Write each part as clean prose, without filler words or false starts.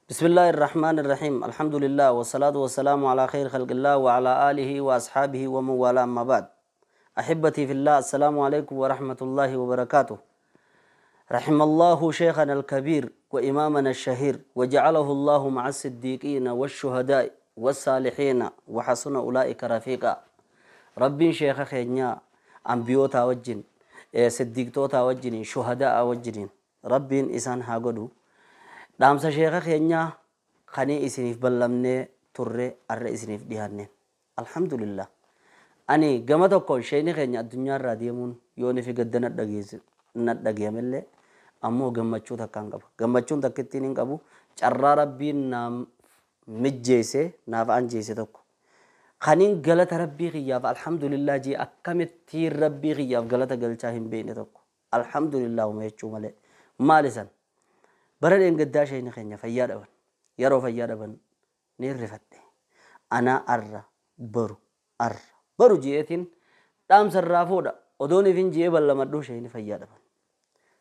بسم الله الرحمن الرحيم الحمد لله والصلاة والسلام على خير خلق الله وعلى آله وأصحابه ومن والاه أما بعد أحبتي في الله السلام عليكم ورحمة الله وبركاته رحم الله شيخنا الكبير وإمامنا الشهير وجعله الله مع الصديقين والشهداء والصالحين وحسن أولئك رفيقا ربي شيخ خينيا أنبيوتا وجن صديقتوتا وجن شهداء وجن ربي إسان هاغدو دامسا شيخ خينيا خاني إسنيف بلمني ترى أرى إسنيف ديهانين الحمد لله أني قمتو كون شيني خينيا الدنيا راديمون يوني في قدنا الدقيز ندقيم اللي أمو قمتشو تكان قبو قمتشو تكتينين قبو چرى ربي نام مجيسي نافعان جيسي تكو خانين غلط ربي غياف الحمد لله جي أكامتير ربي غياف غلط غلطاهم بيني تكو الحمد لله وما يتشو مالي مالسان برد إن قداش هنا خينيا فيادة بن يرو فيادة بن نيرفتة أنا برو جيتين دام سرافودا أدوني فين جيه بلا مدوش هنا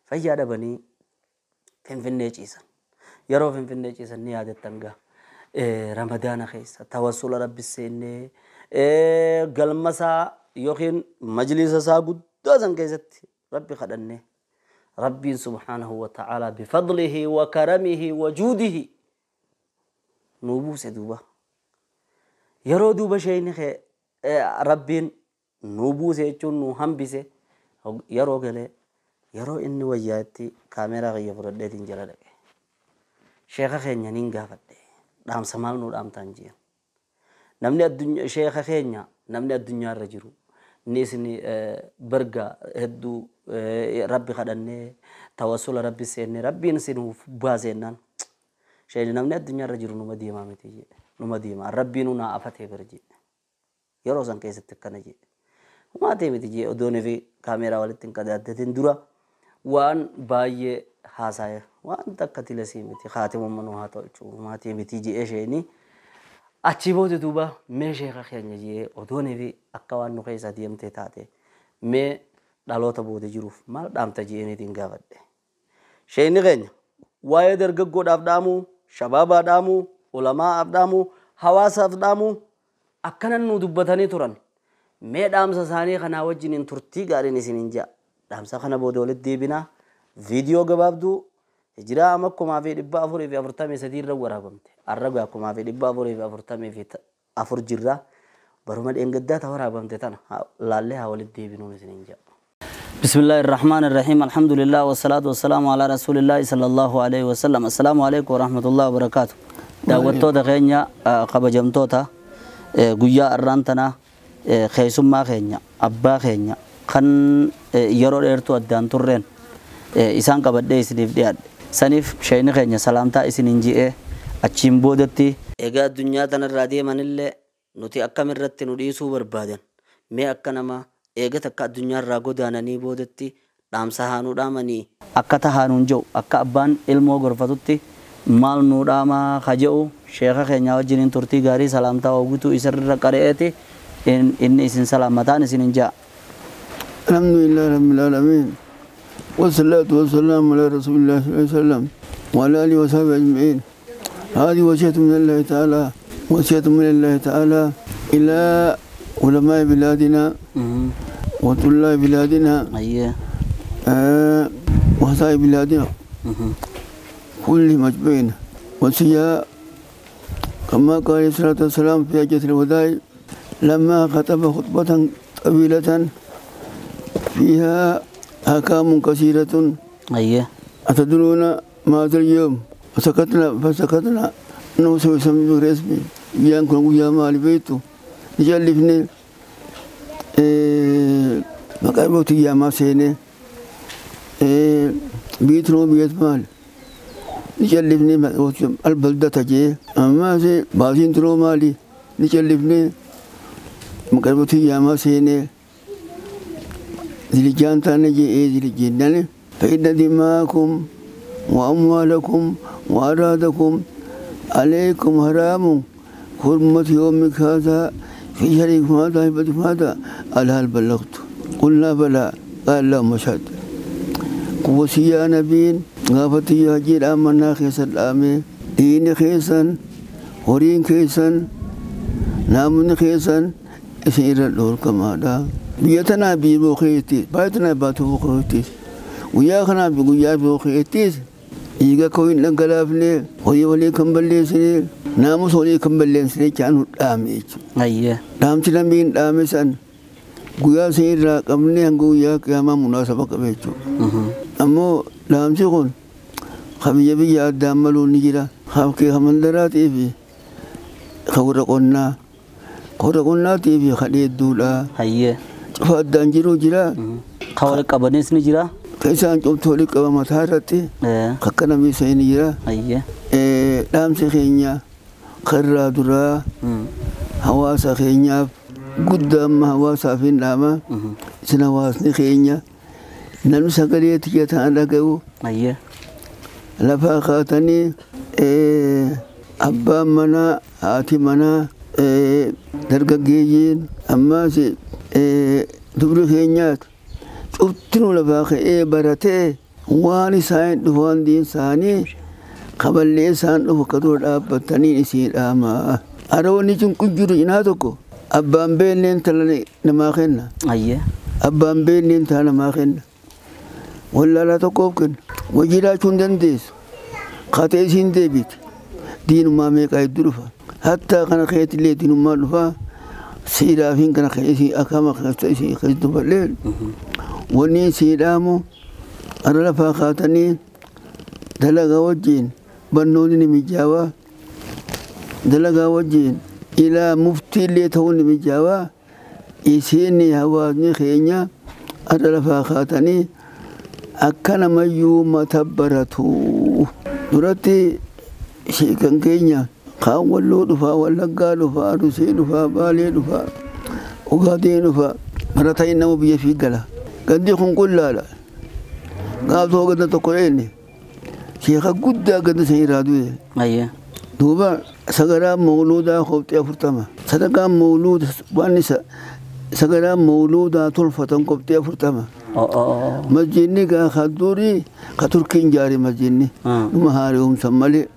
فيادة بني فين نيجيسن يرو فين نيجيسن نيادة تنجا رمضان خيس توسل رب السنة قلمسا يوخين مجلس ساقود دوزن كيست ربي خدني ربي سبحانه وتعالى بفضله وكرمه وجوده نوبوس دوبا يرو دوبا شيء خي ربي نوبوس يجون نوهم بيسه يرو قله يرو إني وجاتي كاميرا غير فرد تنجلا شيخ خينيا نينجا فده دام سمال نور دام تانجيا نمني الدنيا شيخ خينيا نمني الدنيا رجرو نيسني برجع هدو ربي خدني توسل ربي سيني ربي نسينه بازينان شيء نمني الدنيا رجرو نمدي ما متيجي نمدي ما ربي نونا أفتح برجي يروزن كيس تكنجي وما تيجي تيجي أدوني في كاميرا والتين كذا تندورا وان باي حاسايا وان تكتيل سيمتي خاتم منو هاتو ما تيجي تيجي إيش يعني أشيبوت دوبا ماشي خيانة جيه أدوني في أكوان نخيس أديم تتاتي مي دالوتا بودي جروف ما دام تجي إني تنقابد شيء نغني وايد رجعود أفدامو شباب أفدامو علماء أفدامو حواس أفدامو أكنن ندوبتاني تورن مي دام ساني خنا وجنين ترتي قارين سنينجا دام سخنا بودولت دي بنا فيديو جبابدو هجرا أمكم ما في دبا أفوري في أفرتامي سدير رورا قمت الرجع أكم ما في دبا أفوري في أفرتامي في أفور جرا برمد إنجدا تورا قمت تنا لالله هولد دي بنو سنينجا بسم الله الرحمن الرحيم الحمد لله والصلاة والسلام على رسول الله صلى الله عليه وسلم السلام عليكم ورحمة الله وبركاته دعوتو دخينيا قبجمتو تا قويا الرانتنا خيسوم ما خينيا أبا خينيا خن يرو إرتو أدان تورين إسان قبضة إسنيف دياد سنيف شيني خينيا سلامتا إسنينجي أتشيم بودتي إيجا الدنيا تنرادي من اللي نتي أكمل رتي نديسو بربادن مي أكنما إيجا تكا الدنيا راغو داناني بودتي دام سهانو داماني أكا تهانون جو أكا أبان علمو غرفتوتي مال نوداما خجو شيخ خينيا وجنين ترتي غاري سلامتا وغوتو إسر رقرئتي إن إسن سلامتان إسنينجا الحمد لله رب العالمين والصلاة والسلام على رسول الله صلى الله عليه وسلم وعلى آله وصحبه أجمعين هذه وصية من الله تعالى وصية من الله تعالى إلى علماء بلادنا وطلاب بلادنا وصائب بلادنا كل مجمعين وصية كما قال عليه الصلاة والسلام في حجة الوداع لما خطب خطبة طويلة فيها أحكام كثيرة أتدرون ما هذا اليوم فسكتنا نوسو سمي رسمي يانكم ويا مال بيتو نجلفني مقابلت يا ما سيني بيترو بيت مال نجلفني البلدة تجي أما سي بازين ترو مالي نجلفني مقابلت يا ما سيني زلجان تانجي زلجنني فإن دماءكم وأموالكم وأرادكم عليكم حرام حرمة يومك هذا في شريك هذا هبة هذا قال هل بلغت قلنا بلى قال لا مشهد قوسي يا نبيين غافتي يا جيل آمنا خيس الآمي دين خيسان هورين خيسان نامن خيسان سير الدور كمادا بيتنا بيبوخيتي بيتنا باتوخيتي وياخنا بيجويا بوخيتي إيجا كوين لنقلافني هوي ولي كمبلي سني ناموس ولي كمبلي سني كانوا داميج أيه دام تلامين دامسان guyaa sirraa qabnee hanga guyyaa qiyaamaa munaasaba qabe jechuudha. Ammoo dhaamsi kun biyya biyya addaan maluu ni jira. Habkee hamandaraatii fi warra qonnaatii fi hadheedduudha. Hayyee. Cufa addaan jiru jira. Ka walitti qabanis ni jira. Ka isaan cuftu walitti qaba mataa irratti. Akka namni isa ni jira. Hayyee. Dhaamsi keenya karraa duraa hawaasa keenyaaf guddaa amma hawaasaaf hin dhaama. Isin hawaasni keenya namni sagalee xiyyataan dhaga'u. Hayyee. Lafaa kaatanii abbaan manaa haati manaa dargaggeeyyiin ammaas dubri keenyaat cuftinuu lafaa ka'ee baratee waan isaan dhufu waan diin isaanii kaballee isaan dhufu akka dura dhaabbatanii isii dhaama. Aroonni cunqun jiru cinaa tokko abbaan beenneen tala namaa kenna. Abbaan beenneen tala namaa kenna. Wallaalaa tokkoof kenna. Wajji laachuu hin dandeessu. Katee isiin deebiti. Diinummaa meeqaa hedduu dhufa. Hattaa kana keetillee diinummaa dhufa. Siidhaafiin kana keessi akkama keessa isii keessa dhufalee. Wanni siidhaamu ara lafaa kaatanii dalagaa wajjin barnoonni ni mijaawaa. Dalagaa wajjin ilaa muftiillee ta'uun ni mijaawaa. Isiin hawaasni keenya ara lafaa kaatanii akka namayyuu mata baratu. Duratti sheekan keenya kaan walloo dhufaa, wallaggaa dhufaa, Arsii dhufaa, Baalee dhufaa, Ogaadeen dhufaa. Barataa inni nama biyya fi gala. Gandi kun qullaadha. Gaafsoo ganda tokko eenye sheeka guddaa ganda san irraa du'e. Duuba sagaraa mawluudaa qopxii 40. Sadaqaan mawluuda waan isa sagaraa mawluudaa tolfatan qopxii 40. Masjidni gaa durii ka Turkiin jaari masjidni. Numa haari'umsan malee.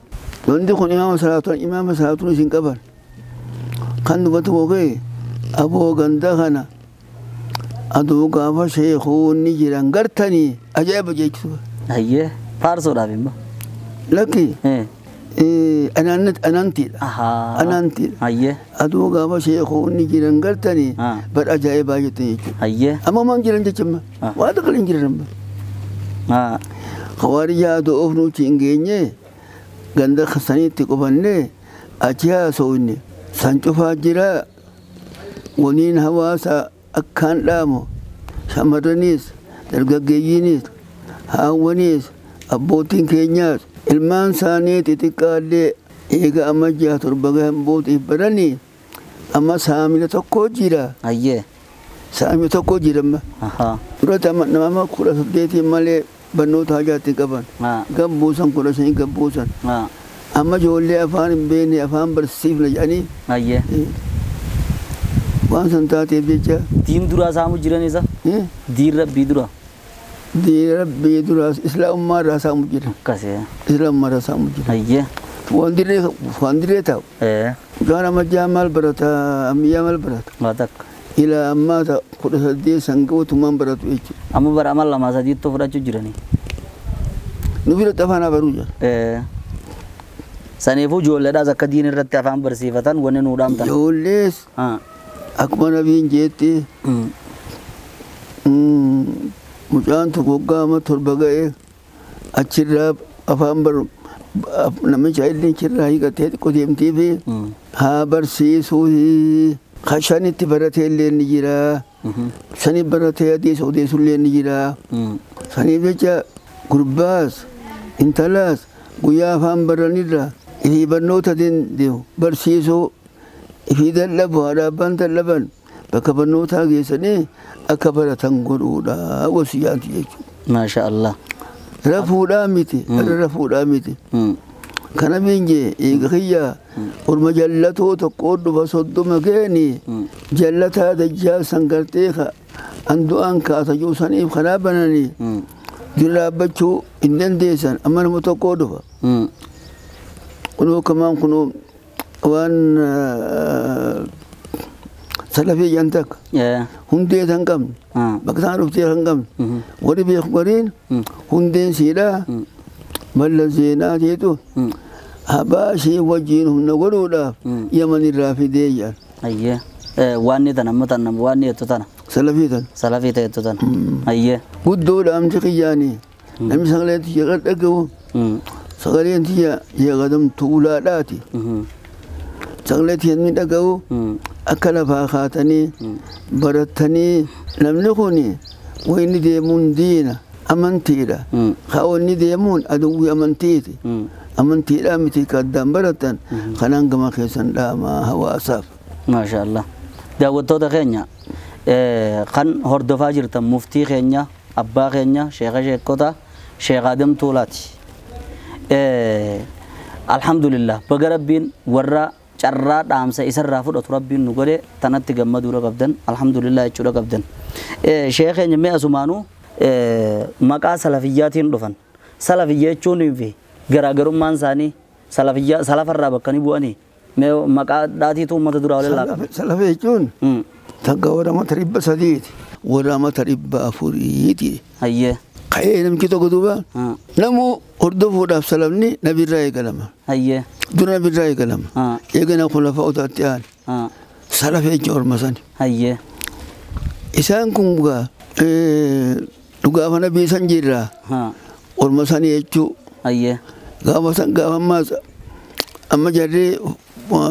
Wanti kun imaama salaatuun isin qaban. Kan dubbatu boqee aboo ganda kana aduu gaafa sheekuunni jiran gartanii ajaa'iba jechuudha. Hayyee faarsoodhaaf immoo. Lakki anantiidha. Anantiidha. Hayyee. Aduu gaafa sheekuunni jiran gartanii bar ajaa'ibaa jettan jechuudha. Hayyee. Amma maan jiran jechuma waan akka hin jiran amma. Hawaariyyaa aduu of nuti hin geenye ganda saniitti qubannee achi haasa'uunne san cufaa jira. Waniin hawaasa akkaan dhaamu shamarraniis dargaggeeyyiinis haawwaniis abbootiin keenyaas ilmaan isaanii xixiqqaallee eega amma 6-7 gahan bootiif baranii amma saamila tokko jira. Saamila tokko jira amma. Durata nama 18 malee barnoota hajaatti qaban. Gabbuusan 15 gabbuusan. Amma ijoollee afaan hin beekne afaan barsiifna jedhanii. Waan san taateef jecha. Diin duraa saamu jiran isa? Diin rabbii dura. Diin rabbii dura islaamummaa irraa saamu jira. Akkasii. Islaamummaa irraa saamu jira. Hayyee. Waan dirree ta'u. Gaara majjaa maal barata ammayyaa maal barata. Waa takka. Ilaa ammaa 18 sangootumaan baratu jechuudha. Amma bara amma 2-3 fudhachuu jiranii. Nu biratti afaan abaruu jira. Saniifuu ijoolleedhaas akka diin irratti afaan barsiifatan wanni nuu dhaamtan. Ijoollees akkuma nabiin jeetti mucaan tokko gaama 7 ga'e achirraa afaan baru namicha illee achirraa hiikatee xiqqoo deemtee fi haa barsiisuu. Shanitti baratee illee ni jira. Shaniif baratee odeessu illee ni jira. Saniif jecha gurbaas intalaas guyyaa afaan baranirra ifii barnoota deemu barsiisuu ifii dadhabu haadha abbaan dadhaban bakka barnootaa geessanii akka baratan godhuudha wasiyyaanti jechuudha. Maasha Allah. Rafuudhaa miti. Rafuudhaa miti. Kana binjee eega kiyyaa orma jallatoo tokko dhufa 30 geeni jallataa dajjaa sangartee andu'aan kaasa juusaniif karaa bananii dura dhaabbachuu hin dandeessan amma nama tokko dhufa. كنو كمان كنو وان سلفي جنتك هم دي تنقم بكتان رفتي تنقم ودي بيخبرين هم دي سيدا بل زينا تيتو هباشي وجينهم نقولوا يمن الرافدي جان أيه واني تنم واني تتنا سلفي تتنا أيه قدو لام تقياني نمي سغلين تيجي قد أقو سغلين تيجي قدم تولاداتي سغلين تيجي من أقو أكل فاخاتني برتني لم نكوني وين ديمون دينا أمنتيرا خاوني ديمون أدوي أمنتيتي أمنتيرا متي قدام برتن خنان كما خيسن لا ما هو أصاب ما شاء الله داوتو دخينيا خن هردفا جرتم مفتي خينيا أبا خينيا شيخ كوتا شيخ آدم طولاتي الحمد لله بقربين ورا carraa dhaamsa isarraa fudhatu rabbiin nu godhe tanatti gammaduu qabdan alhamdulillah jechuudha qabdan sheekheenya mee asumaanu maqaa salafiyyaatiin dhufan salafiyya jechuun fi garaagarummaan isaanii salafiyya salafarraa bakkanii bu'anii mee maqaa dhaatiitu uummata duraa waliin laaqame salafiyya jechuun tagga warama taribba sadiiti warama taribba afuriiti hayyee ka'ee namni tokko duuba namu hordofuudhaaf salafni nabirraa eegalama hayyee dura nabirraa eegalama eegana khulafa utaatti aan salafee jechuun ormasani hayyee isaan kun dhugaaf nabii san jirraa ormasani jechuu hayyee gaafa ammaas amma jarree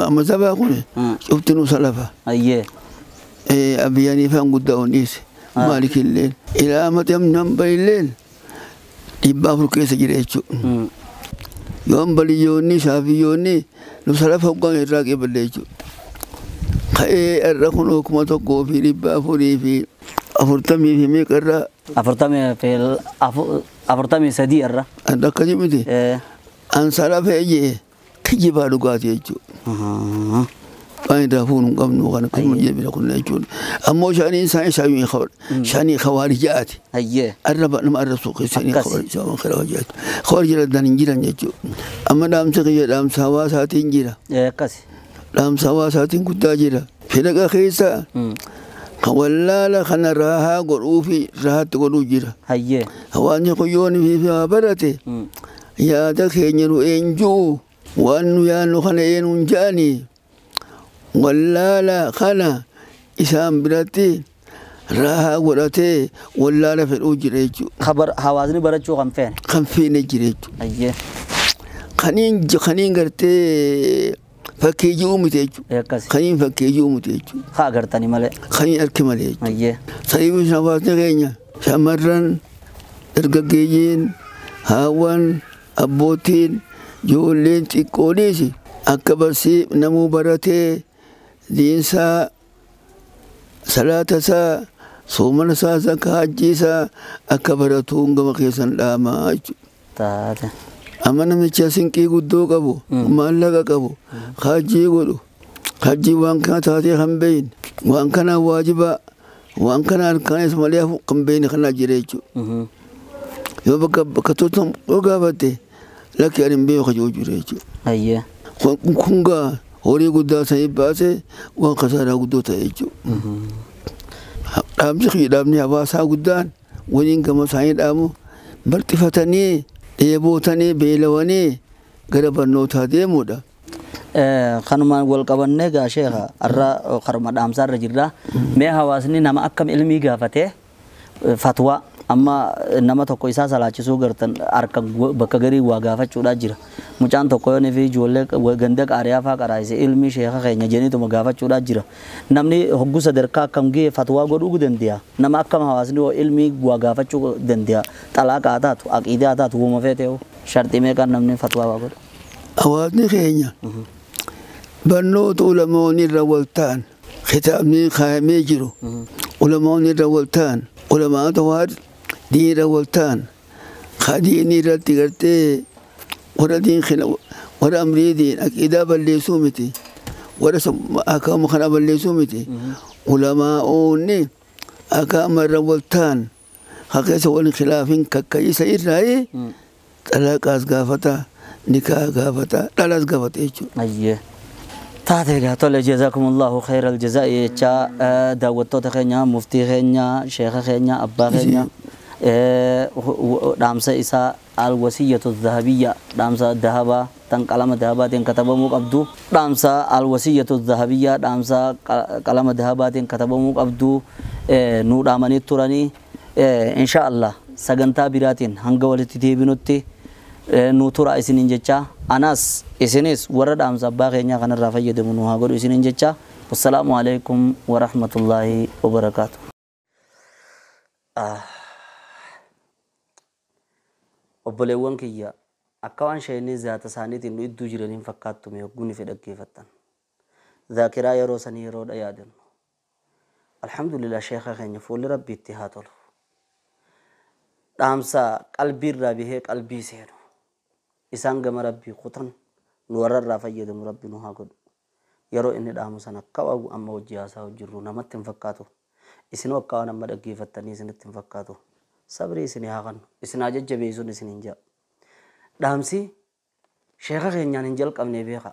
amma sabaa kun cuftinu salafa hayyee abiyyanii faan guddaa onniise مالك الليل إلى أمد يمنم بالليل يبقى فرق يسجل يجو يوم بليوني شافيوني نصرف فوقان الراقي بالليجو خي الرخون حكومة في ربا فري في أفرتمي في ميكرا أفرتمي سدي الرا عندك كجمتي أنصرف يجي كجي بالوقات يجو فاين دافون قبل وغنا كل من يبي يقول نجون أما شاني إنسان شاني خبر شاني خوارجات أيه الرب لما الرسول شاني خوارجات خوارجات دانجيرا نجوا أما دام سقي دام سواساتين جيرا كسي دام سواساتين كتاجيرا في لك خيسا ولا لا خنا راها قروفي راها تقولوا جيرا أيه هواني قيوني في برتي يا دخيني إنجو وأنو يا نخنا إنجاني ولا لا خنا إسام براتي راها وراتي ولا لا في الأجريج خبر حوازني برجو خم فين الجريج أيه خنين قرتي فكيجي أمتيجو خنين فكيجي أمتيجو خا قرتني ملء خنين أركمليج أيه سيب شواتنا غينيا شمرن إرقاقيين هاوان أبوتين جولين تيكوليسي أكبرسي نمو براتي دينسا صلاتسا صومنسا زكاة جيسا أكبرتون كما خيسان لاما تاتا أما نمشي سنكي قدو قبو مالك قبو خاجي قدو خاجي وان كان تاتي خمبين وان كان واجبا وان كان أركان اسم الله خمبين خنا جريجو يو بكا توتم وقابتي لكي أرمبيو خجو جريجو أيه كونغا هوري قدا ساي باسه وان خسارة قدو تايجو دام سخي دامني أباسا قدان ونين كما ساي دامو برتفتني يبوتني بيلواني غرب النوتا ديمو دا خانمان والقبنة قا شيخا الرا خرم دامسار رجلا ما هواسني نما أكم علمي قافته فتوى amma nama tokko isaa salaachisuu gartan arka bakka garii waa gaafachuudha jira mucaan tokko yoo nefi ijoollee ganda qaariyaa faa qaraayise ilmi sheekha keenya jeniituma gaafachuudha jira namni hoggu sadarkaa akkam gee fatwaa godhuu danda'a nama akkam hawaasni oo ilmi waa gaafachuu danda'a xalaaqa haa taatu aqiidaa haa taatu uuma feetee shartii meeqaan namni fatwaa waa godha hawaasni keenya barnoota ulamoonni irra waltaan kitaabni kaayamee jiru ulamoonni irra waltaan ulamaata waa دين والتان خديني رتي قرتي ورا دين خنا ورا أمري دين أكيدا باللي سومتي ورا أكام خنا باللي سومتي علماء أوني أكام الروالتان حقيقة سوالي خلافين ككاي سير راي تلاك أسقافتا nikaa gaafata dhalas gaafata jechuudha. أيه تاتي قاتل جزاكم الله خير الجزاء يا دعوتو تخنيا مفتي خنيا شيخ خنيا أبا خنيا دامسا إسا الوصية الذهبية دامسا الذهبة تنقلم الذهبة كتبه مقبدو دامسا الوصية الذهبية دامسا قلم الذهبة كتبه مقبدو نور آمني تراني إن شاء الله سجنتا براتين هنگولي تتيبنوتي نوتورا إسنين جتشا أناس إسنيس ورد أمزا باقينا كان الرافع يدمنو هاقول إسنين جتشا والسلام عليكم ورحمة الله وبركاته obboleewwan kiyya akka waan shayinii zaata isaaniitiin nu idduu jiraniin fakkaattu mee hogguni fi dhaggeeffattan zaakiraa yeroo sanii yeroodha yaadannu alhamdulillah sheekha keenya fuulli rabbiitti haa tolu dhaamsa qalbiirraa bihee qalbii seenu isaan gama rabbii kutan nu warrarraa fayyadamu rabbi nu haa godhu yeroo inni dhaamu sana akka waan amma hojii haasaa hojjirru namatti hin fakkaatu isinoo akka waan amma dhaggeeffattanii isinitti hin fakkaatu sabri isinii haa kannu isinaa jajjabeessuun isiniin jaa dhaamsi sheekha keenyaan hin jalqabnee beeka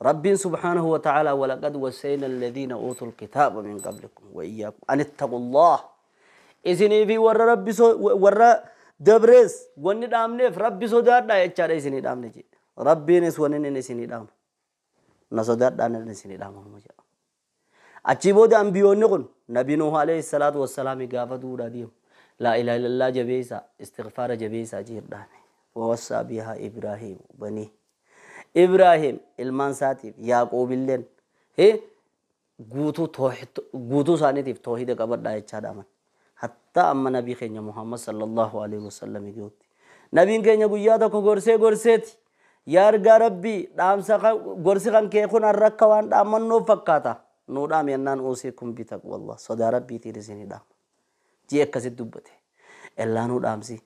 rabbiin subhaanahu wa ta'ala walaqad wasayna alladhiina uutul kitaaba min qablikum wa iyyakum an ittaqullah isinii fi warra rabbi warra dabrees wanni dhaamneef rabbi sodaadhaa jechaadha isinii dhaamne jedhe rabbiinis wanni inni isinii dhaamu na sodaadhaan inni isinii dhaamamu jedha achi booda ambiyoonni kun nabi nuuh alayhi salaatu wassalaam gaafa duudhaa deemu لا إله إلا الله جبيسا استغفار جبيسا جيردان ووصى بها إبراهيم بني إبراهيم المان ساتيف يعقوب اللين هي قوتو سانيتيف توحيد قبر داية چادامان حتى أما نبي خينيا محمد صلى الله عليه وسلم يقول نبي خينيا قيادة كو غرسي يارغا ربي دامسا غرسي خان كيخون الركوان دامان نو فكاتا نو دام ينان أوسيكم بتقوى الله صدا ربي تيرسيني دام جي أكسي دبته إلا نو دامسي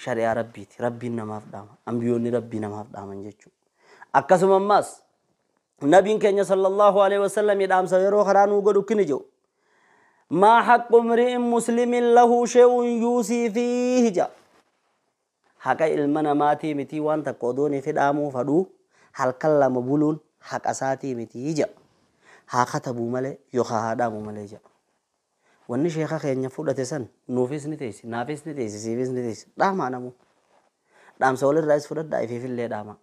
شريعة ربيتي ربي نماف دام أنبيوني ربي نماف دام جيتشو أكسو مماس نبي كينيا صلى الله عليه وسلم يدام سيرو خرانو قدو كنجو ما حق امرئ مسلم له شيء يوصي فيه جا حقا علمنا ماتي متي وانتا قدوني في دامو فدو هل كلام بولون حق أساتي متي جا حقا تبو ملي يوخا دامو ملي جا wanni sheekha keenya fudhate san nuufis ni teessi naafis ni teessi siifis ni teessi dhaama namu dhaamsa walirraas fudhadhaa ifiifillee dhaama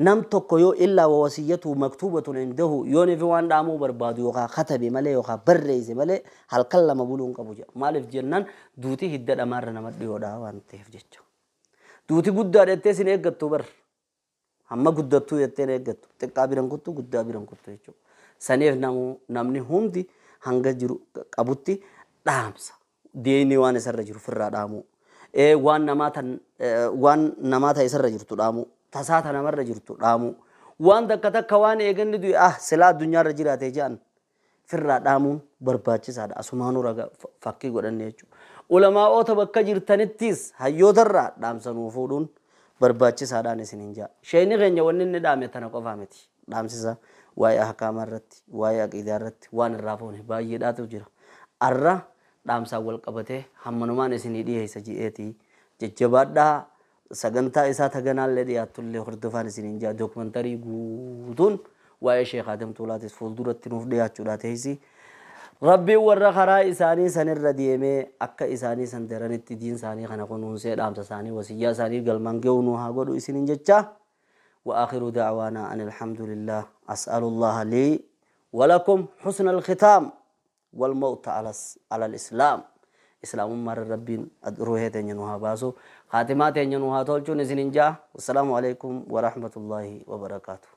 nam tokko yoo illaa wasiyyatu maktubatun indahu yoo nifi waan dhaamuu barbaadu yookaa katabe malee yookaa barreesse malee halkan lama buluun qabu jedha maaliif jennaan duutii hidda dhamaarra nama dhiyoodhaa waan ta'eef jecha duutii guddaa dheettee sin eeggattu bar hamma guddattuu jettee eeggattu xiqqaa biran kuttu guddaa biran kuttu jechuudha saneef namni hundi hanga jiru qabutti dhaamsa deeni waan isarra jiru firraa dhaamu waan namaata isarra jirtu dhaamu tasaata namarra jirtu dhaamu waan takka waan eeganni du'e silaa addunyaarra jiraate jedhan firraa dhaamuun barbaachisaadha asumaanuu raga fakkii godhanne jechuudha ulamaa'oota bakka jirtanittis hayyootarraa dhaamsa nuu fuudhuun barbaachisaadhaan isiniin jaa sheekni keenya wanni inni dhaame tana qofaa miti dhaamsisa waa'ee ahkaama irratti waa'ee aqiidaa irratti waan irraa foone baay'eedhaatu jira arra dhaamsaan wal qabatee hammanumaan isinii dhiyeessa ji'eetii jajjabaadhaa sagantaa isaa taganaallee dhiyaattullee hordofaan isiniin jaa dookumantarii guutuun waa'ee sheekh Adam Tuulaatis fuulduratti nuuf dhiyaachuudhaa teessi rabbiin warra karaa isaanii sanirra deemee akka isaanii san daranitti diin isaanii kana kunuunsee dhaamsa isaanii wasiyyaa isaanii galmaan ga'uu nu haa godhu isiniin jechaa وآخر دعوانا أن الحمد لله أسأل الله لي ولكم حسن الختام والموت على الإسلام إسلام مر ربين روحه تنينوها باسو خاتمات تنينوها تولجون زننجا والسلام عليكم ورحمة الله وبركاته